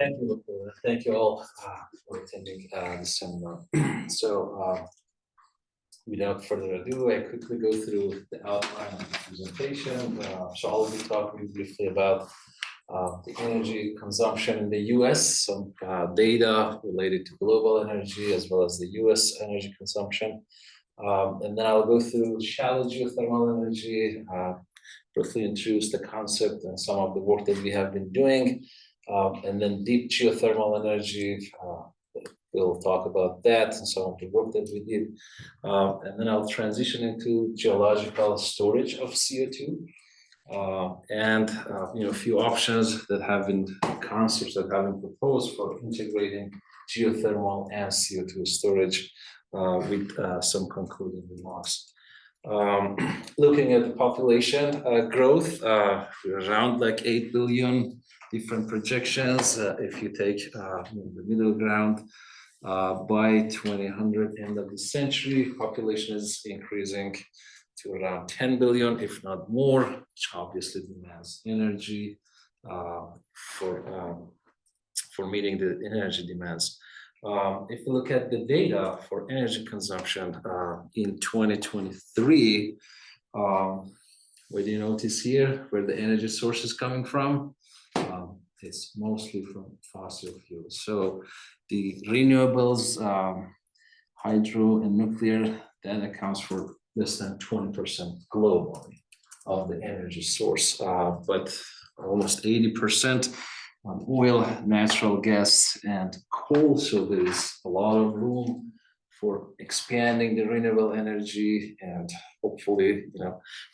Thank you. Thank you all for attending the seminar. So, without further ado, I quickly go through the outline of the presentation. So I'll be talking briefly about the energy consumption in the US, some data related to global energy as well as the US energy consumption. And then I'll go through shallow geothermal energy, briefly introduce the concept and some of the work that we have been doing. And then deep geothermal energy, we'll talk about that and some of the work that we did. And then I'll transition into geological storage of CO2 and a few options that have been, concepts that have been proposed for integrating geothermal and CO2 storage with some concluding remarks. Looking at the population growth, around like 8 billion, different projections. If you take the middle ground, by 2100, end of the century, population is increasing to around 10 billion, if not more, which obviously demands energy for meeting the energy demands. If you look at the data for energy consumption in 2023, what do you notice here, where the energy source is coming from? It's mostly from fossil fuels. So the renewables, hydro and nuclear, that accounts for less than 20% globally of the energy source, but almost 80% on oil, natural gas, and coal. So there is a lot of room for expanding the renewable energy and hopefully,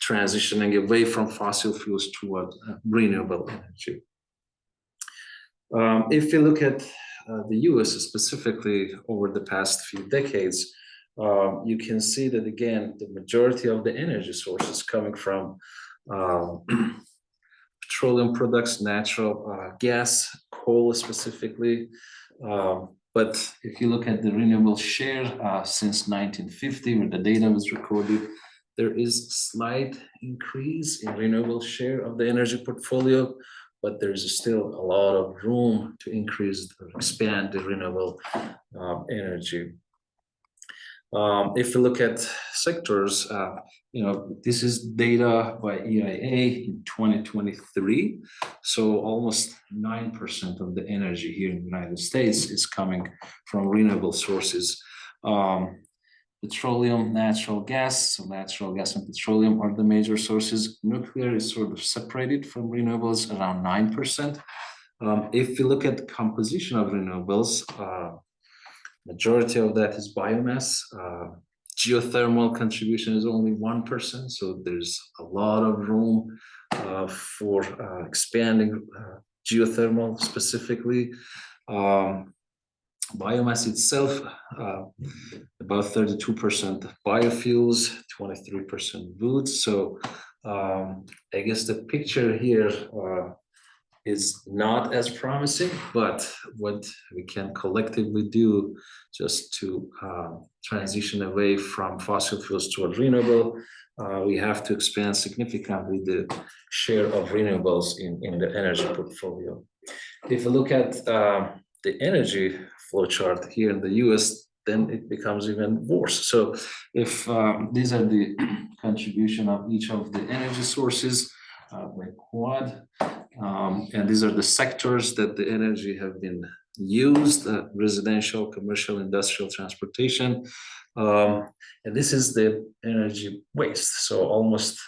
transitioning away from fossil fuels toward renewable energy. If you look at the US specifically over the past few decades, you can see that again, the majority of the energy sources coming from petroleum products, natural gas, coal specifically. But if you look at the renewable share since 1950, when the data was recorded, there is slight increase in renewable share of the energy portfolio, but there's still a lot of room to increase or expand the renewable energy. If you look at sectors, this is data by EIA in 2023. So almost 9% of the energy here in the United States is coming from renewable sources. Petroleum, natural gas, so natural gas and petroleum are the major sources. Nuclear is sort of separated from renewables, around 9%. If you look at the composition of renewables, majority of that is biomass. Geothermal contribution is only 1%, so there's a lot of room for expanding geothermal specifically. Biomass itself, about 32% biofuels, 23% wood. So I guess the picture here is not as promising, but what we can collectively do just to transition away from fossil fuels toward renewable, we have to expand significantly the share of renewables in the energy portfolio. If you look at the energy flow chart here in the US, then it becomes even worse. So if these are the contribution of each of the energy sources by quad, and these are the sectors that the energy have been used, residential, commercial, industrial, transportation. And this is the energy waste. So almost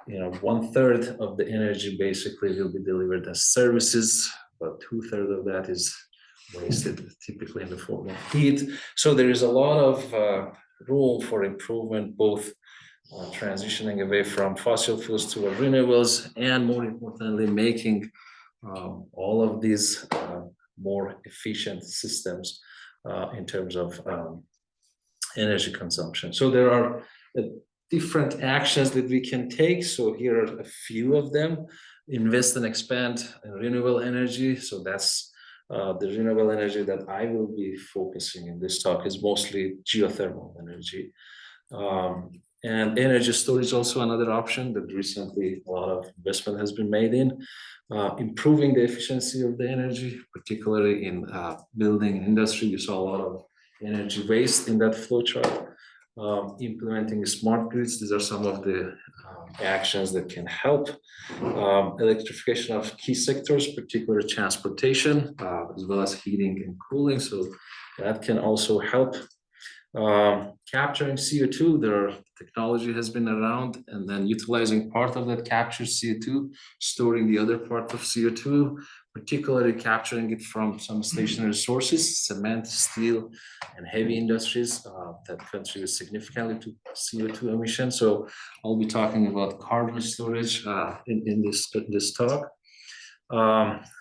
1/3 of the energy basically will be delivered as services, but 2/3 of that is wasted typically in the form of heat. So there is a lot of room for improvement, both transitioning away from fossil fuels to renewables, and more importantly, making all of these more efficient systems in terms of energy consumption. So there are different actions that we can take. So here are a few of them. Invest and expand in renewable energy. So that's the renewable energy that I will be focusing in this talk is mostly geothermal energy. And energy storage is also another option that recently a lot of investment has been made in. Improving the efficiency of the energy, particularly in building and industry. You saw a lot of energy waste in that flow chart. Implementing smart grids, these are some of the actions that can help. Electrification of key sectors, particularly transportation, as well as heating and cooling. So that can also help. Capturing CO2, technology has been around, and then utilizing part of that captured CO2, storing the other part of CO2, particularly capturing it from some stationary sources, cement, steel, and heavy industries that contribute significantly to CO2 emissions. So I'll be talking about carbon storage in this talk.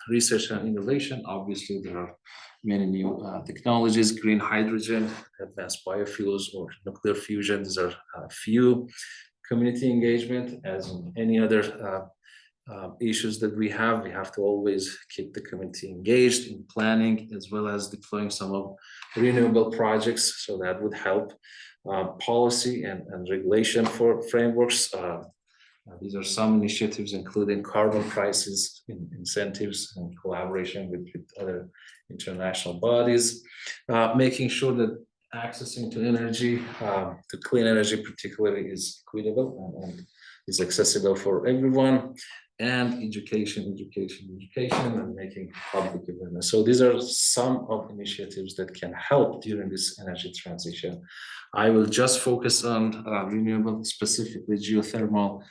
Research and innovation, obviously there are many new technologies, green hydrogen, advanced biofuels, or nuclear fusion. These are a few. Community engagement, as in any other issues that we have to always keep the community engaged in planning, as well as deploying some of renewable projects, so that would help. Policy and regulation for frameworks. These are some initiatives, including carbon prices, incentives, and collaboration with other international bodies. Making sure that accessing to energy, to clean energy particularly, is equitable and is accessible for everyone. And education, and making public awareness. So these are some of initiatives that can help during this energy transition. I will just focus on renewable, specifically geothermal,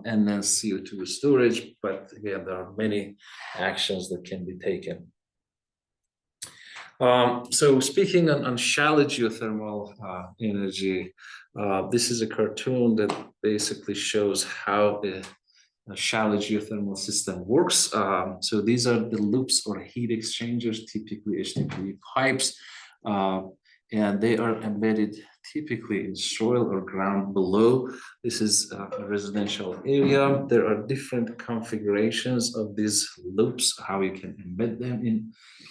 and then CO2 storage, but again, there are many actions that can be taken. So speaking on shallow geothermal energy, this is a cartoon that basically shows how a shallow geothermal system works. So these are the loops or heat exchangers, typically HDPE pipes, and they are embedded typically in soil or ground below. This is a residential area. There are different configurations of these loops, how you can embed them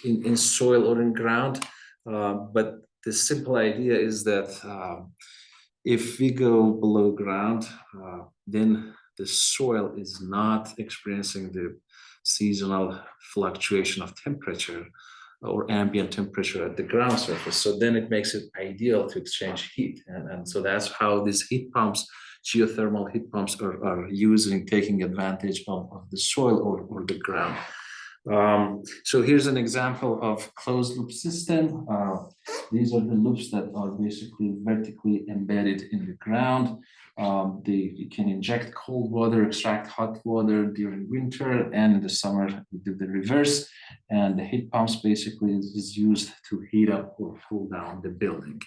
in soil or in ground. But the simple idea is that if we go below ground, then the soil is not experiencing the seasonal fluctuation of temperature or ambient temperature at the ground surface. So then it makes it ideal to exchange heat. And so that's how these heat pumps, geothermal heat pumps, are using, taking advantage of the soil or the ground. So here's an example of closed loop system. These are the loops that are basically vertically embedded in the ground. You can inject cold water, extract hot water during winter, and in the summer we do the reverse. And the heat pumps basically is used to heat up or cool down the building.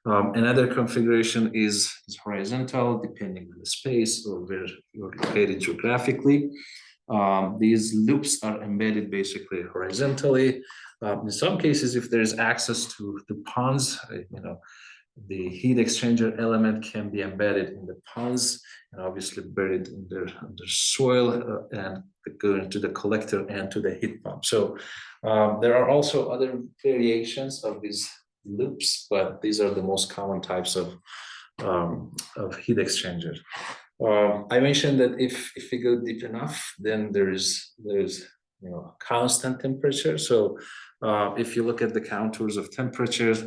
Another configuration is horizontal, depending on the space or where you're located geographically. These loops are embedded basically horizontally. In some cases, if there's access to the ponds, the heat exchanger element can be embedded in the ponds and obviously buried under soil and go into the collector and to the heat pump. So there are also other variations of these loops, but these are the most common types of heat exchangers. I mentioned that if we go deep enough, then there's constant temperature. So if you look at the contours of temperatures,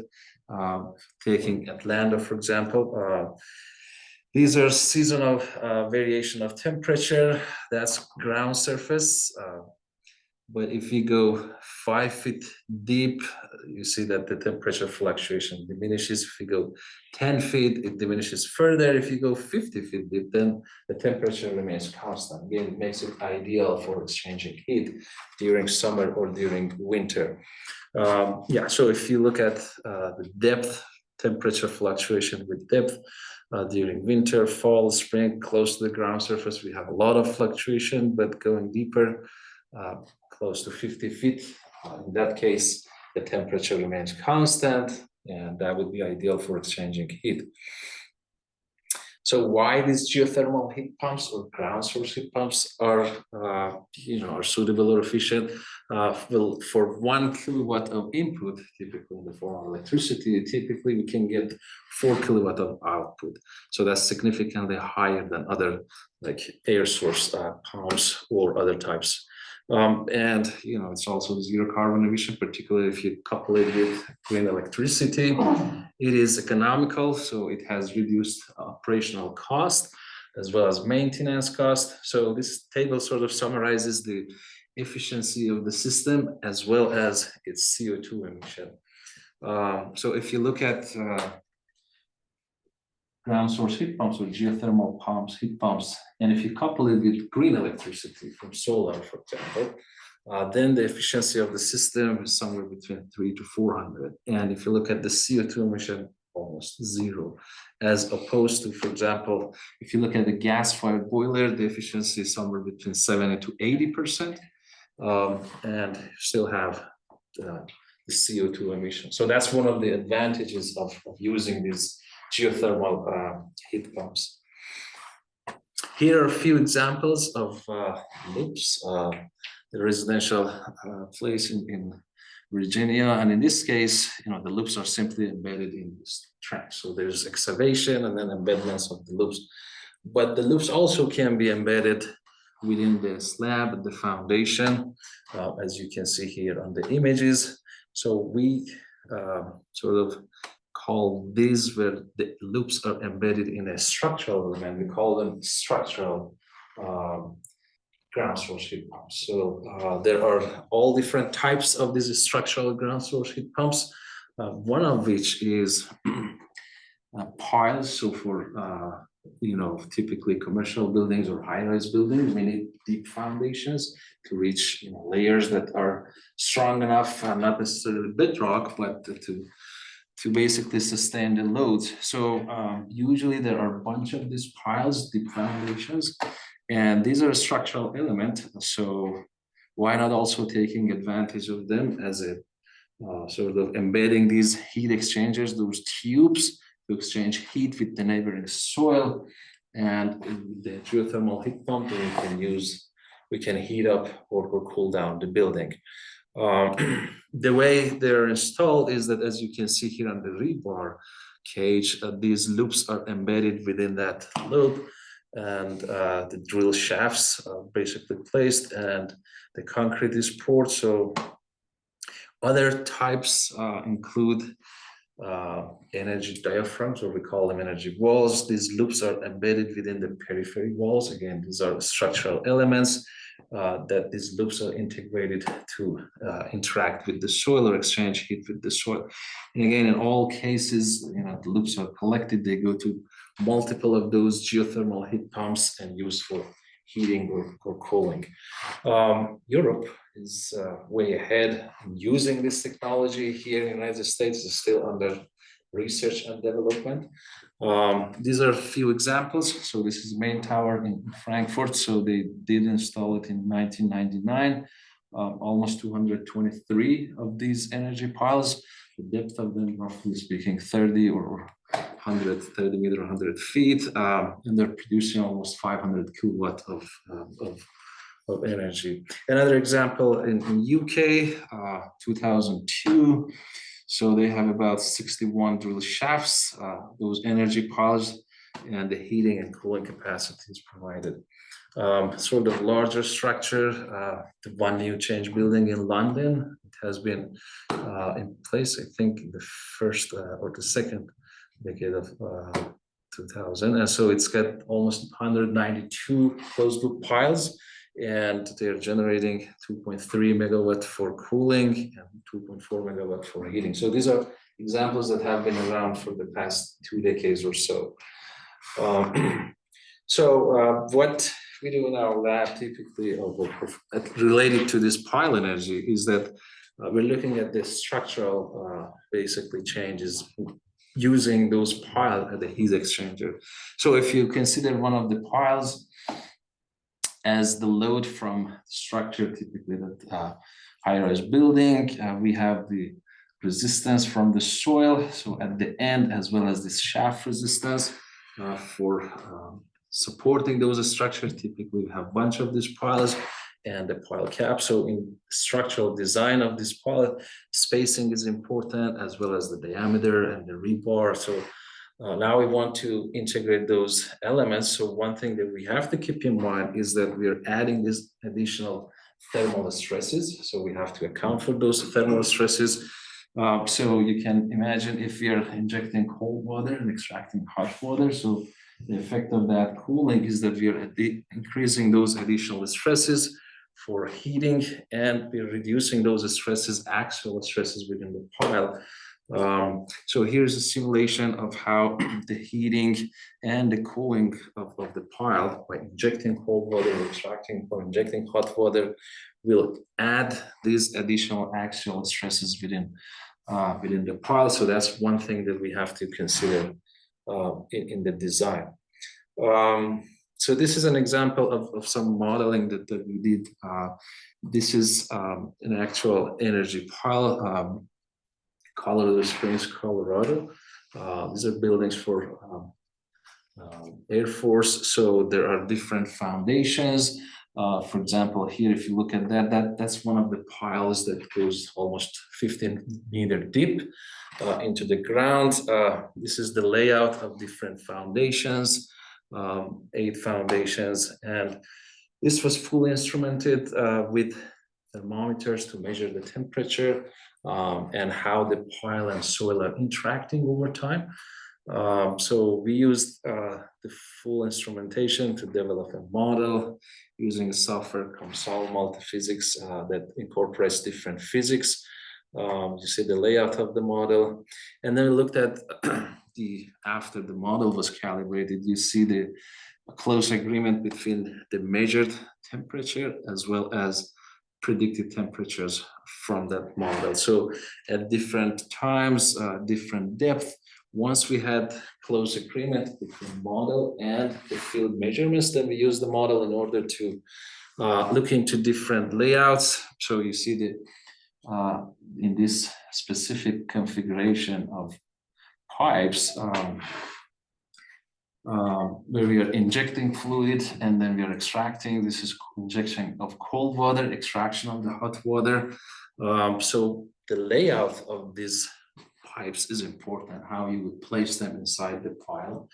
taking Atlanta, for example, these are seasonal variation of temperature. That's ground surface. But if you go 5 feet deep, you see that the temperature fluctuation diminishes. If you go 10 feet, it diminishes further. If you go 50 feet deep, then the temperature remains constant. Again, it makes it ideal for exchanging heat during summer or during winter. So if you look at the depth, temperature fluctuation with depth during winter, fall, spring, close to the ground surface, we have a lot of fluctuation, but going deeper, close to 50 feet, in that case, the temperature remains constant, and that would be ideal for exchanging heat. So why these geothermal heat pumps or ground source heat pumps are, are suitable or efficient? Well, for 1 kilowatt of input, typically in the form of electricity, typically we can get 4 kilowatt of output. So that's significantly higher than other like air source pumps or other types. And it's also zero carbon emission, particularly if you couple it with green electricity. It is economical, so it has reduced operational cost as well as maintenance cost. So this table sort of summarizes the efficiency of the system as well as its CO2 emission. So if you look at ground source heat pumps or geothermal pumps, heat pumps, and if you couple it with green electricity from solar, for example, then the efficiency of the system is somewhere between 300 to 400. And if you look at the CO2 emission, almost zero, as opposed to, for example, if you look at the gas-fired boiler, the efficiency is somewhere between 70 to 80%, and still have the CO2 emission. So that's one of the advantages of using these geothermal heat pumps. Here are a few examples of loops. The residential place in Virginia, and in this case, the loops are simply embedded in this track. So there's excavation and then embedments of the loops. But the loops also can be embedded within the slab, the foundation, as you can see here on the images. So we sort of call these where the loops are embedded in a structural element. We call them structural ground source heat pumps. So there are all different types of these structural ground source heat pumps. One of which is piles. So for typically commercial buildings or high-rise buildings, we need deep foundations to reach layers that are strong enough, not necessarily bedrock, but to basically sustain the loads. So usually there are a bunch of these piles, deep foundations, and these are a structural element. So why not also taking advantage of them as a sort of embedding these heat exchangers, those tubes, to exchange heat with the neighboring soil, and the geothermal heat pump we can heat up or cool down the building. The way they're installed is that, as you can see here on the rebar cage, these loops are embedded within that loop, and the drill shafts are basically placed, and the concrete is poured. So other types include energy diaphragms, or we call them energy walls. These loops are embedded within the periphery walls. Again, these are structural elements that these loops are integrated to interact with the soil or exchange heat with the soil. And again, in all cases, the loops are collected. They go to multiple of those geothermal heat pumps and used for heating or cooling. Europe is way ahead in using this technology. Here in the United States is still under research and development. These are a few examples. So this is the main tower in Frankfurt. So they did install it in 1999. Almost 223 of these energy piles. The depth of them, roughly speaking, 30 or 130 meters, 100 feet, and they're producing almost 500 kilowatt of energy. Another example in UK, 2002. So they have about 61 drill shafts, those energy piles, and the heating and cooling capacity is provided. Sort of larger structure, the One New Change building in London. It has been in place, I think, in the first or the second decade of 2000. And so it's got almost 192 closed loop piles, and they're generating 2.3 megawatt for cooling and 2.4 megawatt for heating. So these are examples that have been around for the past 2 decades or so. What we do in our lab typically related to this pile energy is that we're looking at the structural basically changes using those piles at the heat exchanger. So if you consider one of the piles as the load from structure, typically that high-rise building, we have the resistance from the soil. So at the end, as well as this shaft resistance, for supporting those structures. Typically, we have a bunch of these piles and the pile cap. So in structural design of this pile, spacing is important, as well as the diameter and the rebar. So now we want to integrate those elements. So one thing that we have to keep in mind is that we are adding these additional thermal stresses. So we have to account for those thermal stresses. So you can imagine if we are injecting cold water and extracting hot water. So the effect of that cooling is that we are increasing those additional stresses for heating, and we're reducing those stresses, axial stresses within the pile. So here's a simulation of how the heating and the cooling of the pile by injecting cold water, extracting or injecting hot water will add these additional axial stresses within the pile. So that's one thing that we have to consider in the design. So this is an example of some modeling that we did. This is an actual energy pile, Colorado Springs, Colorado. These are buildings for Air Force. So there are different foundations. For example, here, if you look at that's one of the piles that goes almost 15-meter deep into the ground. This is the layout of different foundations, 8 foundations, and this was fully instrumented with thermometers to measure the temperature and how the pile and soil are interacting over time. So we used the full instrumentation to develop a model using a software called Solve Multiphysics that incorporates different physics. You see the layout of the model, and then we looked at after the model was calibrated, you see the close agreement between the measured temperature as well as predicted temperatures from that model. So at different times, different depth, once we had close agreement between model and the field measurements, then we use the model in order to look into different layouts. So you see the in this specific configuration of pipes, where we are injecting fluid and then we are extracting. This is injection of cold water, extraction of the hot water. So the layout of these pipes is important, how you would place them inside the pile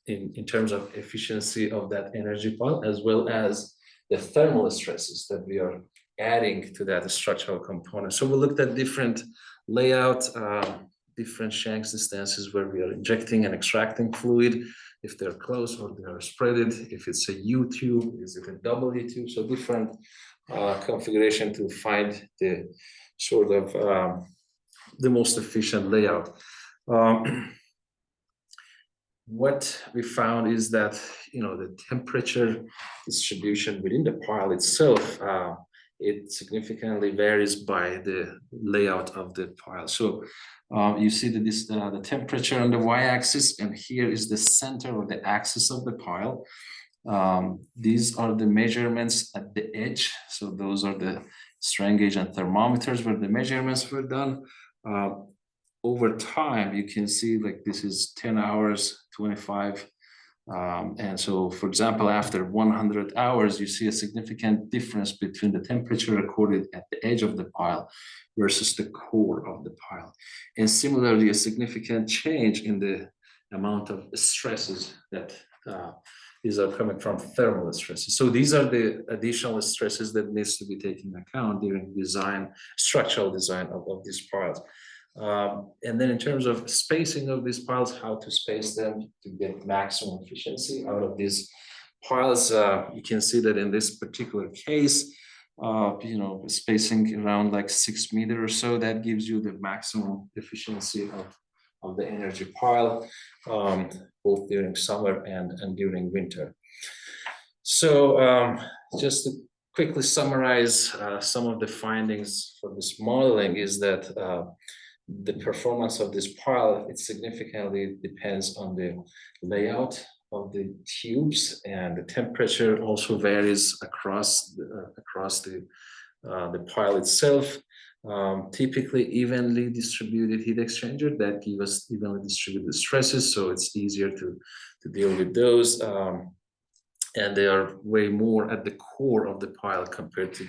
in terms of efficiency of that energy pile, as well as the thermal stresses that we are adding to that structural component. So we looked at different layout, different shank distances where we are injecting and extracting fluid, if they're close or they are spreaded, if it's a U tube, is it a W tube? So different configuration to find the sort of the most efficient layout. What we found is that, the temperature distribution within the pile itself, it significantly varies by the layout of the pile. So you see that this the temperature on the y-axis, and here is the center or the axis of the pile. These are the measurements at the edge. So those are the strain gauge and thermometers where the measurements were done. Over time, you can see like this is 10 hours, 25. And so, for example, after 100 hours, you see a significant difference between the temperature recorded at the edge of the pile versus the core of the pile. And similarly, a significant change in the amount of stresses that these are coming from thermal stresses. So these are the additional stresses that needs to be taken into account during structural design of these piles. And then in terms of spacing of these piles, how to space them to get maximum efficiency out of these piles. You can see that in this particular case, spacing around like 6 meters or so, that gives you the maximum efficiency of the energy pile, both during summer and during winter. So just to quickly summarize some of the findings for this modeling is that the performance of this pile, it significantly depends on the layout of the tubes, and the temperature also varies across the pile itself. Typically evenly distributed heat exchanger that give us evenly distributed stresses, so it's easier to deal with those. And they are way more at the core of the pile compared to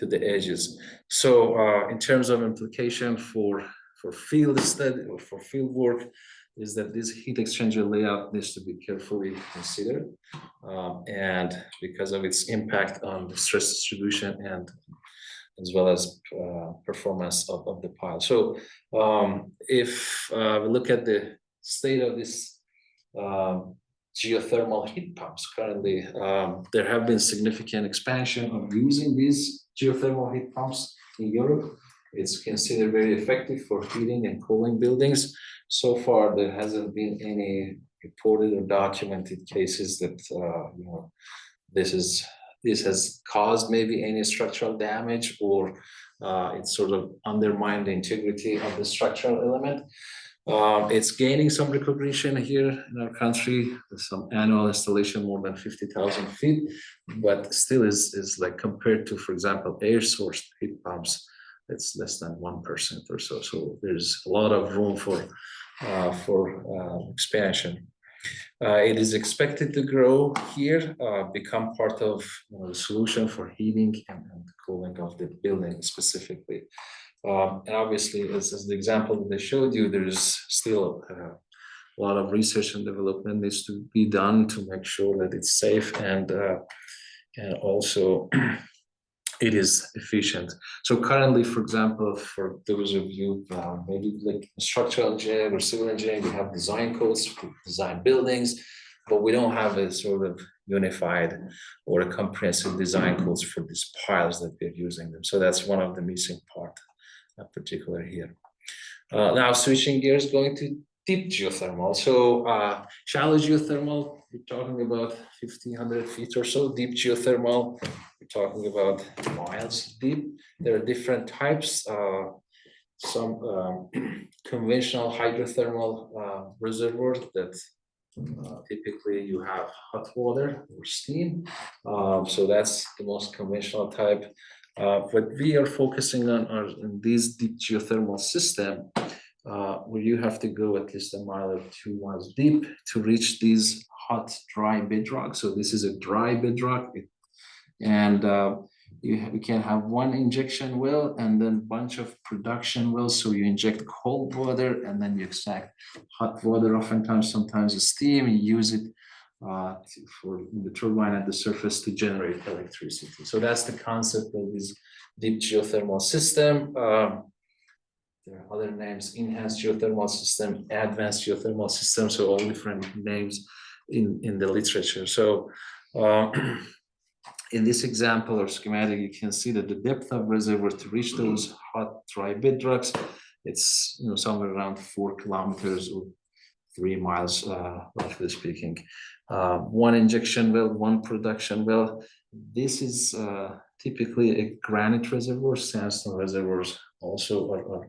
the edges. So in terms of implication for field study or for field work, is that this heat exchanger layout needs to be carefully considered, and because of its impact on the stress distribution and as well as performance of the pile. So if we look at the state of this geothermal heat pumps currently, there have been significant expansion of using these geothermal heat pumps in Europe. It's considered very effective for heating and cooling buildings. So far, there hasn't been any reported or documented cases that this has caused maybe any structural damage or it sort of undermined the integrity of the structural element. It's gaining some recognition here in our country, some annual installation more than 50,000 feet, but still is like compared to, for example, air source heat pumps, it's less than 1% or so. So there's a lot of room for expansion. It is expected to grow here, become part of the solution for heating and cooling of the building specifically. And obviously, as the example that they showed you, there's still a lot of research and development needs to be done to make sure that it's safe and also it is efficient. So currently, for example, for those of you maybe like structural engineering or civil engineering, we have design codes to design buildings, but we don't have a sort of unified or a comprehensive design codes for these piles that we're using them. So that's one of the missing part, particular here. Now switching gears, going to deep geothermal. So shallow geothermal, we're talking about 1,500 feet or so. Deep geothermal, we're talking about miles deep. There are different types. Some conventional hydrothermal reservoirs that typically you have hot water or steam. So that's the most conventional type. What we are focusing on are in this deep geothermal system, where you have to go at least 1 mile or 2 miles deep to reach these hot, dry bedrock. So this is a dry bedrock, and we can have one injection well and then bunch of production wells. So you inject cold water and then you extract hot water. Oftentimes, sometimes a steam. You use it for the turbine at the surface to generate electricity. So that's the concept of this deep geothermal system. There are other names: enhanced geothermal system, advanced geothermal system. So all different names in the literature. So in this example or schematic, you can see that the depth of reservoir to reach those hot, dry bedrocks, it's somewhere around 4 kilometers or 3 miles, roughly speaking. One injection well, one production well. This is typically a granite reservoir. Sandstone reservoirs also are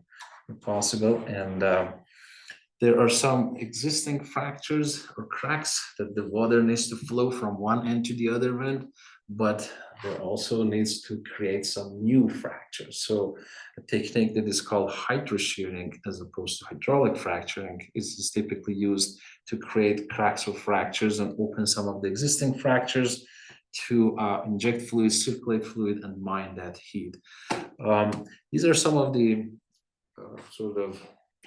possible, and there are some existing fractures or cracks that the water needs to flow from one end to the other end, but there also needs to create some new fractures. So a technique that is called hydroshearing as opposed to hydraulic fracturing is typically used to create cracks or fractures and open some of the existing fractures to inject fluid, circulate fluid, and mine that heat. These are some of the sort of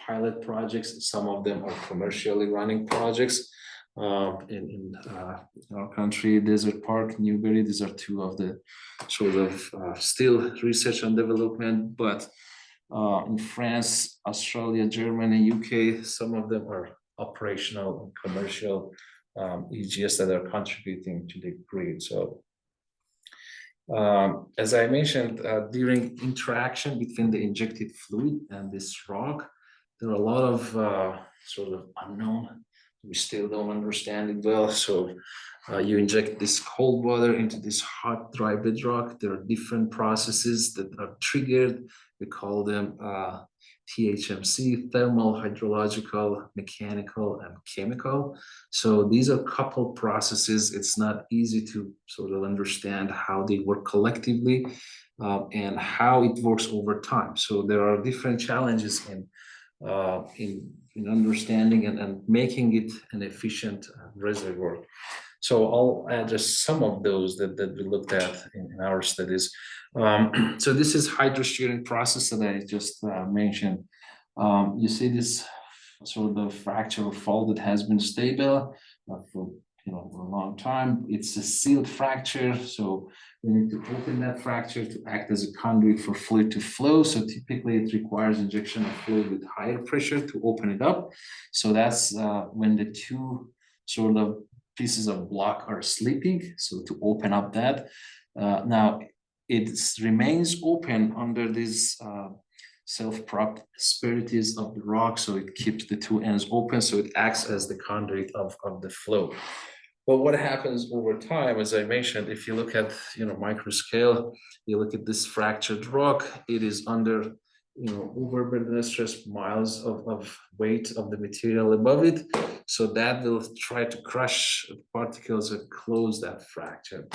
pilot projects. Some of them are commercially running projects in our country. Desert Park, Newberry, these are two of the sort of still research and development, but in France, Australia, Germany, UK, some of them are operational and commercial EGS that are contributing to the grid. So as I mentioned, during interaction between the injected fluid and this rock, there are a lot of sort of unknown. We still don't understand it well. So you inject this cold water into this hot, dry bedrock. There are different processes that are triggered. We call them THMC, thermal, hydrological, mechanical, and chemical. So these are coupled processes. It's not easy to sort of understand how they work collectively and how it works over time. So there are different challenges in understanding and making it an efficient reservoir. So I'll address some of those that we looked at in our studies. So this is hydrosteering process that I just mentioned. You see this sort of fracture or fault that has been stable for a long time. It's a sealed fracture, so we need to open that fracture to act as a conduit for fluid to flow. So typically it requires injection of fluid with higher pressure to open it up. So that's when the two sort of pieces of block are sleeping. So to open up that, now it remains open under these self-propped asperities of the rock, so it keeps the two ends open, so it acts as the conduit of the flow. But what happens over time, as I mentioned, if you look at micro scale, you look at this fractured rock, it is under overburden stress, miles of weight of the material above it, so that will try to crush particles and close that fracture.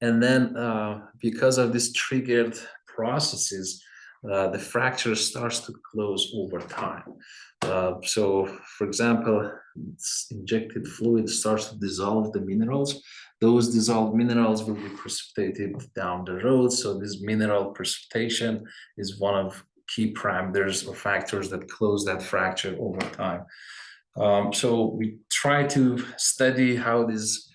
And then because of these triggered processes, the fracture starts to close over time. So, for example, injected fluid starts to dissolve the minerals. Those dissolved minerals will be precipitated down the road. So this mineral precipitation is one of key parameters or factors that close that fracture over time. So we try to study how these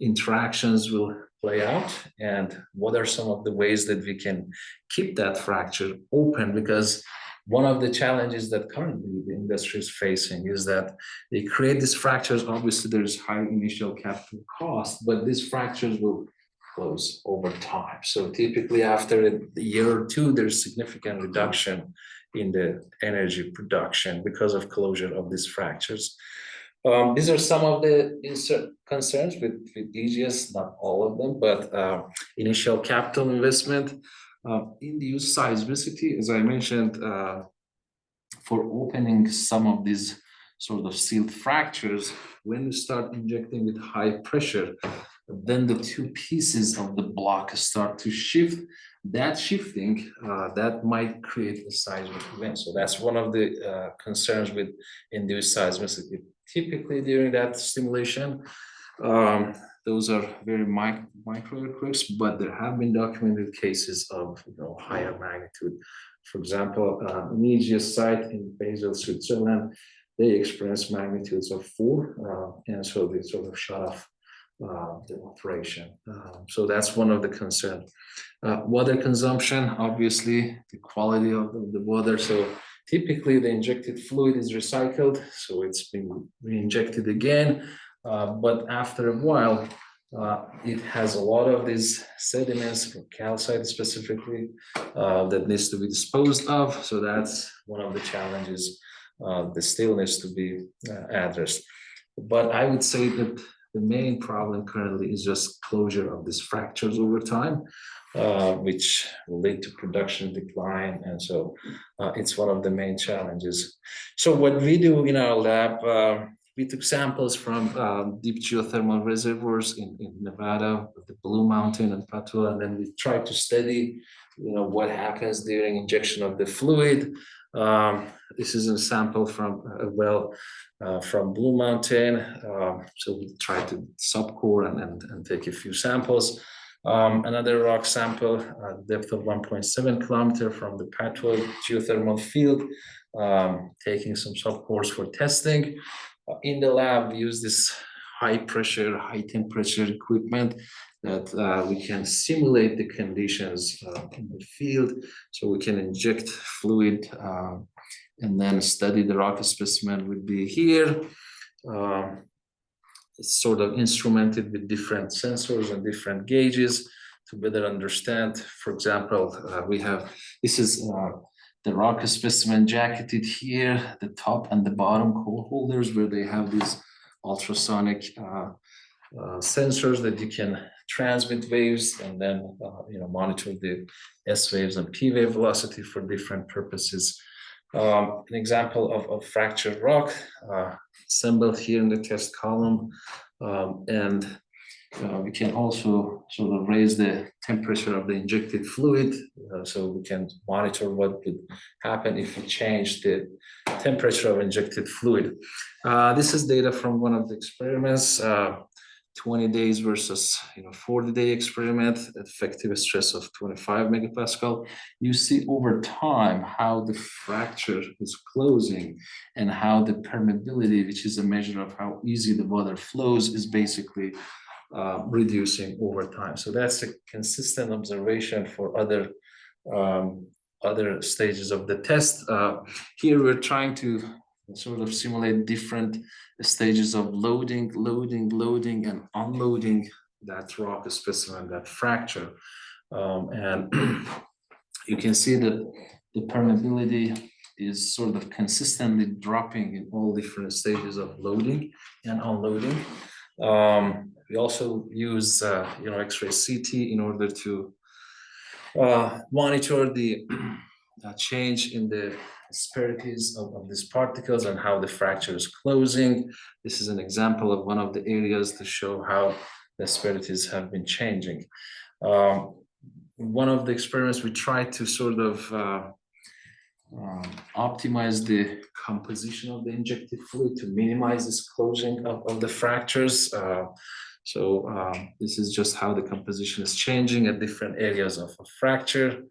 interactions will play out and what are some of the ways that we can keep that fracture open, because one of the challenges that currently the industry is facing is that they create these fractures. Obviously, there's high initial capital cost, but these fractures will close over time. So typically after a year or two, there's significant reduction in the energy production because of closure of these fractures. These are some of the concerns with EGS, not all of them, but initial capital investment, induced seismicity, as I mentioned, for opening some of these sort of sealed fractures. When you start injecting with high pressure, then the two pieces of the block start to shift. That shifting, that might create a seismic event. So that's one of the concerns with induced seismicity. Typically during that stimulation, those are very micro earthquakes, but there have been documented cases of higher magnitude. For example, an EGS site in Basel, Switzerland, they experienced magnitudes of 4, and so they sort of shut off the operation. So that's one of the concerns. Water consumption, obviously, the quality of the water. So typically the injected fluid is recycled, so it's been re-injected again. But after a while, it has a lot of these sediments, calcite specifically, that needs to be disposed of. So that's one of the challenges that still needs to be addressed. But I would say that the main problem currently is just closure of these fractures over time, which will lead to production decline. And so it's one of the main challenges. So what we do in our lab, we took samples from deep geothermal reservoirs in Nevada, the Blue Mountain and Patua, and then we tried to study, what happens during injection of the fluid. This is a sample from a well from Blue Mountain. So we tried to subcore and take a few samples. Another rock sample, depth of 1.7 kilometer from the Patua geothermal field, taking some subcores for testing. In the lab, we use this high pressure, high temperature equipment that we can simulate the conditions in the field. So we can inject fluid and then study the rock specimen would be here. It's sort of instrumented with different sensors and different gauges to better understand. For example, this is the rock specimen jacketed here, the top and the bottom core holders, where they have these ultrasonic sensors that you can transmit waves, and then monitor the S waves and P wave velocity for different purposes. An example of fractured rock assembled here in the test column, and we can also sort of raise the temperature of the injected fluid, so we can monitor what would happen if we change the temperature of injected fluid. This is data from one of the experiments, 20 days versus 40-day experiment, effective stress of 25 megapascal. You see over time how the fracture is closing and how the permeability, which is a measure of how easy the water flows, is basically reducing over time. So that's a consistent observation for other stages of the test. Here we're trying to sort of simulate different stages of loading, and unloading that rock specimen, that fracture. And you can see that the permeability is sort of consistently dropping in all different stages of loading and unloading. We also use X-ray CT in order to monitor the change in the asperities of these particles and how the fracture is closing. This is an example of one of the areas to show how the asperities have been changing. One of the experiments, we tried to sort of optimize the composition of the injected fluid to minimize this closing of the fractures. This is just how the composition is changing at different areas of a fracture.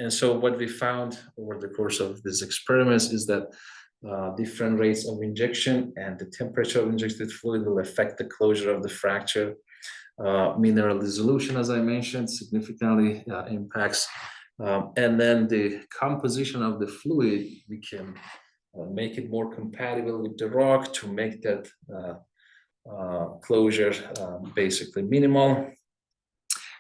And so what we found over the course of these experiments is that different rates of injection and the temperature of injected fluid will affect the closure of the fracture. Mineral dissolution, as I mentioned, significantly impacts. And then the composition of the fluid, we can make it more compatible with the rock to make that closure basically minimal.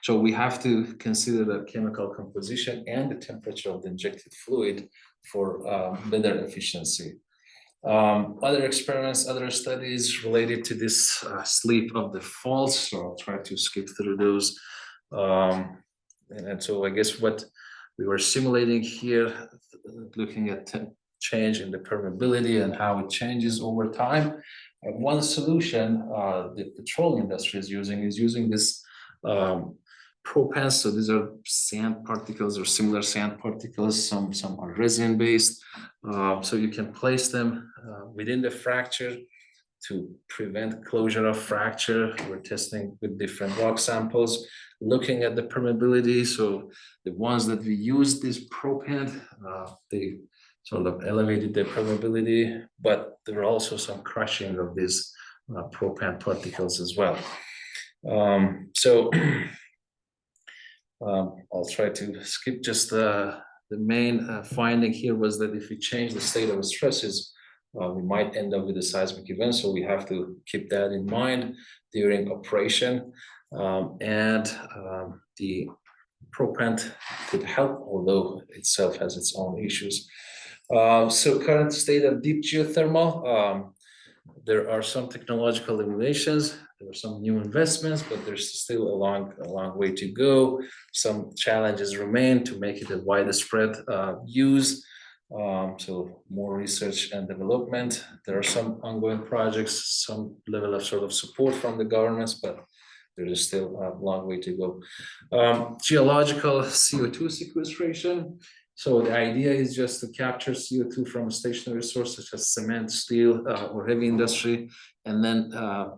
So we have to consider the chemical composition and the temperature of the injected fluid for better efficiency. Other experiments, other studies related to this sleep of the faults, so I'll try to skip through those. And so I guess what we were simulating here, looking at change in the permeability and how it changes over time. One solution the petroleum industry is using this propans. So these are sand particles or similar sand particles. Some are resin based. So you can place them within the fracture to prevent closure of fracture. We're testing with different rock samples, looking at the permeability. So the ones that we use this propan, they sort of elevated the permeability, but there are also some crushing of these propan particles as well. I'll try to skip just the main finding here was that if we change the state of stresses, we might end up with a seismic event. So we have to keep that in mind during operation. The propant could help, although itself has its own issues. So current state of deep geothermal, there are some technological innovations, there are some new investments, but there's still a long way to go. Some challenges remain to make it a widespread use. So more research and development. There are some ongoing projects, some level of sort of support from the governments, but there is still a long way to go. Geological CO2 sequestration. So the idea is just to capture CO2 from a stationary source such as cement, steel, or heavy industry, and then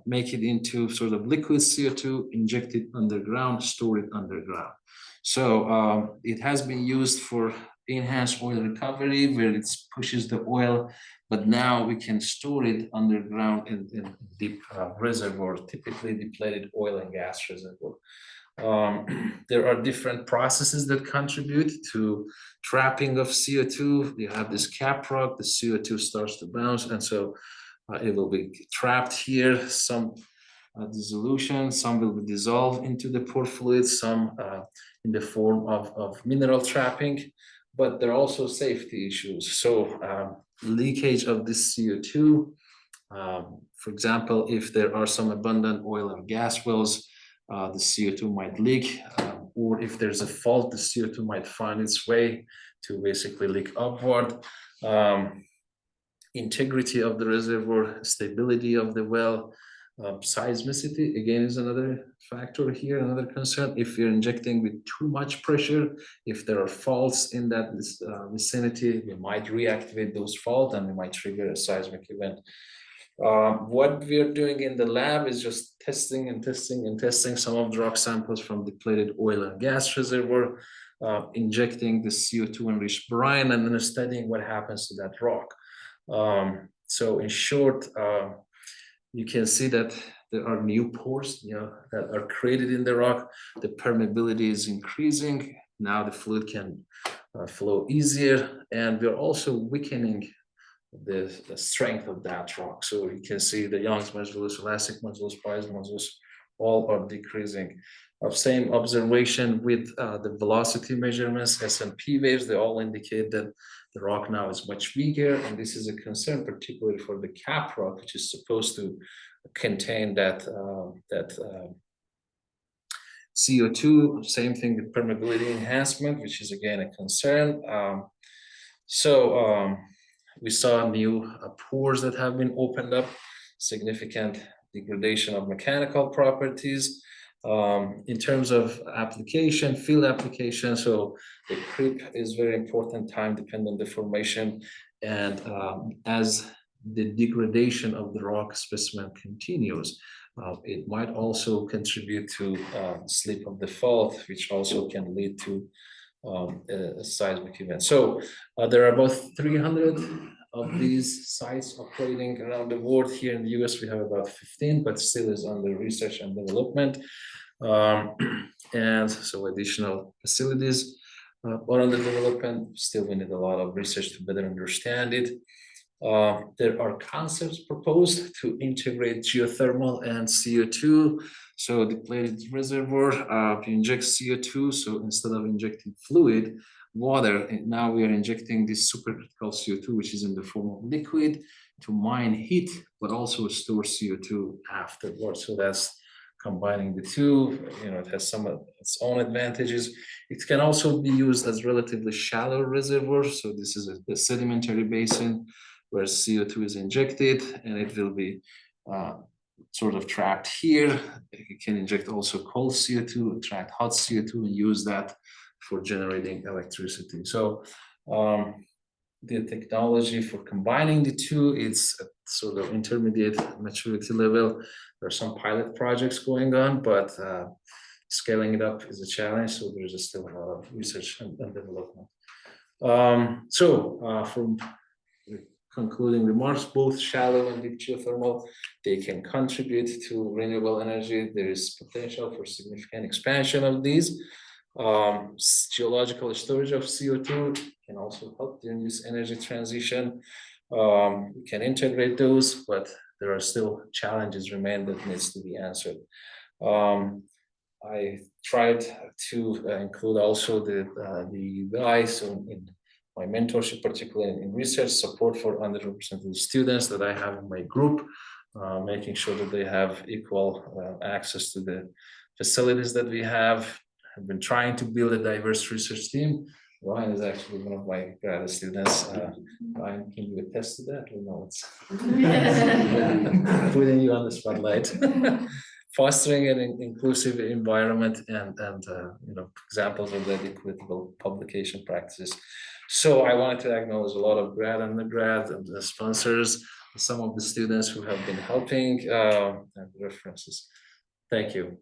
make it into sort of liquid CO2, inject it underground, store it underground. So it has been used for enhanced oil recovery, where it pushes the oil, but now we can store it underground in deep reservoir, typically depleted oil and gas reservoir. There are different processes that contribute to trapping of CO2. You have this cap rock, the CO2 starts to bounce, and so it will be trapped here. Some dissolution, some will be dissolved into the pore fluid, some in the form of mineral trapping, but there are also safety issues. So leakage of this CO2, for example, if there are some abundant oil or gas wells, the CO2 might leak, or if there's a fault, the CO2 might find its way to basically leak upward. Integrity of the reservoir, stability of the well, seismicity again is another factor here, another concern. If you're injecting with too much pressure, if there are faults in that vicinity, we might reactivate those faults and we might trigger a seismic event. What we are doing in the lab is just testing and testing and testing some of the rock samples from depleted oil and gas reservoir, injecting the CO2 enriched brine, and then studying what happens to that rock. So in short, you can see that there are new pores, that are created in the rock. The permeability is increasing. Now the fluid can flow easier, and we're also weakening the strength of that rock. So you can see the Young's modulus, elastic modulus, Pi's modulus, all are decreasing. Same observation with the velocity measurements, S&P waves, they all indicate that the rock now is much weaker, and this is a concern, particularly for the cap rock, which is supposed to contain that CO2. Same thing with permeability enhancement, which is again a concern. We saw new pores that have been opened up, significant degradation of mechanical properties. In terms of application, field application, so the creep is very important, time dependent deformation, and as the degradation of the rock specimen continues, it might also contribute to slip of the fault, which also can lead to a seismic event. So there are about 300 of these sites operating around the world. Here in the US, we have about 15, but still is under research and development. And so additional facilities are under development. Still, we need a lot of research to better understand it. There are concepts proposed to integrate geothermal and CO2. So depleted reservoir, you inject CO2. So instead of injecting fluid, water, and now we are injecting this supercritical CO2, which is in the form of liquid, to mine heat, but also store CO2 afterwards. So that's combining the two. It has some of its own advantages. It can also be used as relatively shallow reservoirs. So this is a sedimentary basin where CO2 is injected, and it will be sort of trapped here. You can inject also cold CO2, attract hot CO2, and use that for generating electricity. So the technology for combining the two, it's a sort of intermediate maturity level. There are some pilot projects going on, but scaling it up is a challenge. So there's still a lot of research and development. From concluding remarks, both shallow and deep geothermal, they can contribute to renewable energy. There is potential for significant expansion of these. Geological storage of CO2 can also help during this energy transition. We can integrate those, but there are still challenges remain that needs to be answered. I tried to include also the UI, so in my mentorship, particularly in research, support for underrepresented students that I have in my group, making sure that they have equal access to the facilities that we have. I've been trying to build a diverse research team. Ryan is actually one of my grad students. Ryan, can you attest to that? Or no, it's putting you on the spotlight. Fostering an inclusive environment and examples of that equitable publication practices. So I wanted to acknowledge a lot of grad, undergrad, and the sponsors, some of the students who have been helping, and references. Thank you.